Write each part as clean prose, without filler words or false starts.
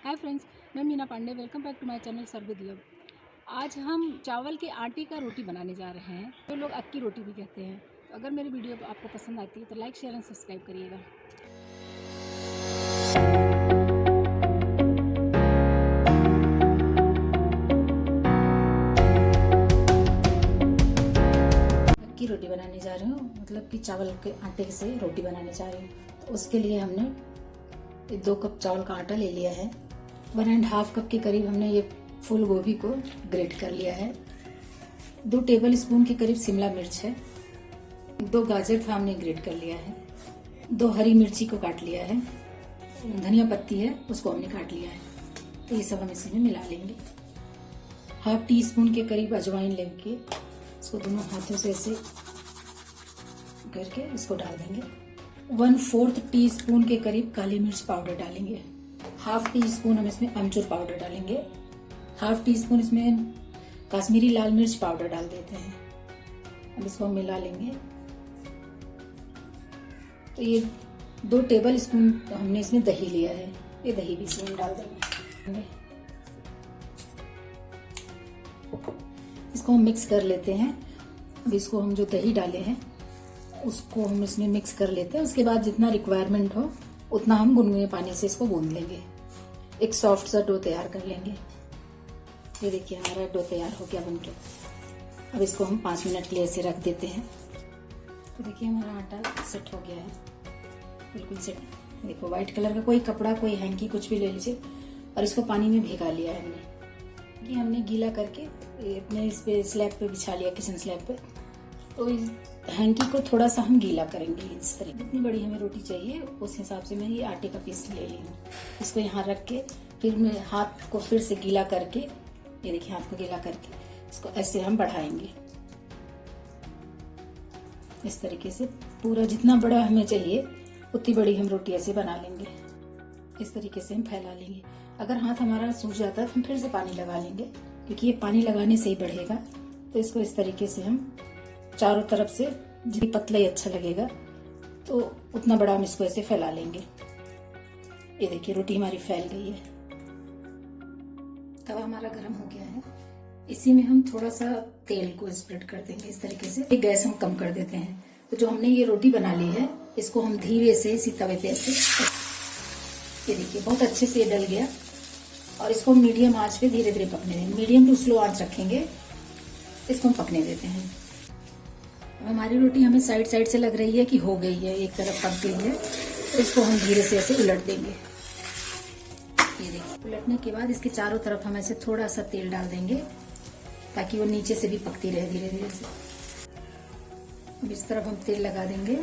हाय friends, मैं Meena Pandey. Welcome back to my channel serve with love. आज हम चावल के आटे का रोटी बनाने जा रहे हैं, जो लोग अक्की रोटी भी कहते हैं। तो अगर मेरी वीडियो आपको पसंद आती है तो लाइक, शेयर एंड सब्सक्राइब करिएगा। अक्की रोटी बनाने जा रही हूँ, मतलब कि चावल के आटे से रोटी बनाने जा रही हूँ। तो उसके लिए हमने 2 कप चावल का आटा ले लिया है। 1.5 कप के करीब हमने ये फूल गोभी को ग्रेट कर लिया है। 2 टेबल स्पून के करीब शिमला मिर्च है। 2 गाजर था, हमने ग्रेट कर लिया है। 2 हरी मिर्ची को काट लिया है। धनिया पत्ती है, उसको हमने काट लिया है। तो ये सब हम इसमें मिला लेंगे। 1/2 टीस्पून के करीब अजवाइन लेके इसको दोनों हाथों से ऐसे करके इसको डाल देंगे। 1/4 टीस्पून के करीब काली मिर्च पाउडर डालेंगे। 1/2 टीस्पून हम इसमें अमचूर पाउडर डालेंगे। 1/2 टीस्पून इसमें कश्मीरी लाल मिर्च पाउडर डाल देते हैं। अब इसको हम मिला लेंगे। तो ये 2 टेबल स्पून हमने इसमें दही लिया है, ये दही भी इसमें डाल देंगे। इसको हम मिक्स कर लेते हैं। अब इसको हम जो दही डाले हैं उसको हम इसमें मिक्स कर लेते हैं। उसके बाद जितना रिक्वायरमेंट हो उतना हम गुनगुने पानी से इसको गूंद लेंगे। एक सॉफ्ट सा डो तैयार कर लेंगे। ये देखिए हमारा डो तैयार हो गया बनके। अब इसको हम 5 मिनट के लिए ऐसे रख देते हैं। तो देखिए हमारा आटा सेट हो गया है, बिल्कुल सेट। देखो व्हाइट कलर का कोई कपड़ा, कोई हैंकी, कुछ भी ले लीजिए। और इसको पानी में भिगा लिया है हमने, कि हमने गीला करके अपने इस पे स्लैब पे बिछा लिया, किचन स्लैब पे। तो इस हैंकी को थोड़ा सा हम गीला करेंगे इस तरह। जितनी बड़ी हमें रोटी चाहिए उस हिसाब से मैं ये आटे का पीस ले ली हूँ। इसको यहाँ रख के फिर मैं हाथ को फिर से गीला करके, ये देखिए हाथ को गीला करके इसको ऐसे हम बढ़ाएंगे। इस तरीके से पूरा जितना बड़ा हमें चाहिए उतनी बड़ी हम रोटी ऐसे बना लेंगे। इस तरीके से हम फैला लेंगे। अगर हाथ हमारा सूख जाता है तो हम फिर से पानी लगा लेंगे, क्योंकि ये पानी लगाने से ही बढ़ेगा। तो इसको इस तरीके से हम चारों तरफ से, जितनी पतला ही अच्छा लगेगा तो उतना बड़ा हम इसको ऐसे फैला लेंगे। ये देखिए रोटी हमारी फैल गई है। तवा हमारा गर्म हो गया है। इसी में हम थोड़ा सा तेल को स्प्रेड कर देंगे इस तरीके से। गैस हम कम कर देते हैं। तो जो हमने ये रोटी बना ली है इसको हम धीरे से इसी तवे पे ऐसे, ये देखिए बहुत अच्छे से ये डल गया। और इसको मीडियम आंच पे धीरे धीरे पकने देंगे। मीडियम टू स्लो आंच रखेंगे, इसको हम पकने देते हैं। हमारी रोटी हमें साइड साइड से लग रही है कि हो गई है, एक तरफ पक गई है। तो इसको हम धीरे से ऐसे उलट देंगे। ये देखिए उलटने के बाद इसके चारों तरफ हम ऐसे थोड़ा सा तेल डाल देंगे, ताकि वो नीचे से भी पकती रहे धीरे धीरे से। अब इस तरफ हम तेल लगा देंगे।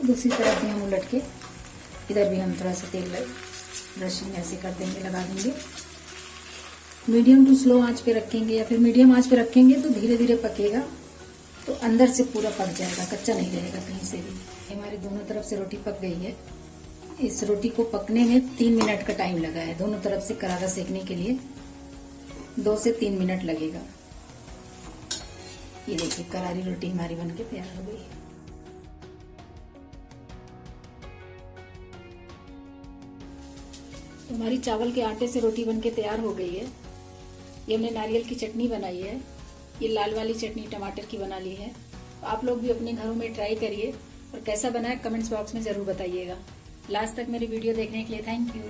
दूसरी तरफ भी हम उलट के इधर भी हम थोड़ा सा तेल ब्रशिंग ऐसे कर देंगे, लगा देंगे। मीडियम टू स्लो आंच पे रखेंगे, या फिर मीडियम आंच पे रखेंगे तो धीरे धीरे पकेगा, तो अंदर से पूरा पक जाएगा, कच्चा नहीं रहेगा कहीं से भी। हमारी दोनों तरफ से रोटी पक गई है। इस रोटी को पकने में 3 मिनट का टाइम लगा है। दोनों तरफ से करारा सेकने के लिए 2 से 3 मिनट लगेगा। ये देखिए करारी रोटी हमारी बनके तैयार हो गई है। तो हमारी चावल के आटे से रोटी बनके तैयार हो गई है। ये हमने नारियल की चटनी बनाई है। ये लाल वाली चटनी टमाटर की बना ली है। तो आप लोग भी अपने घरों में ट्राई करिए और कैसा बना है कमेंट्स बॉक्स में ज़रूर बताइएगा। लास्ट तक मेरी वीडियो देखने के लिए थैंक यू।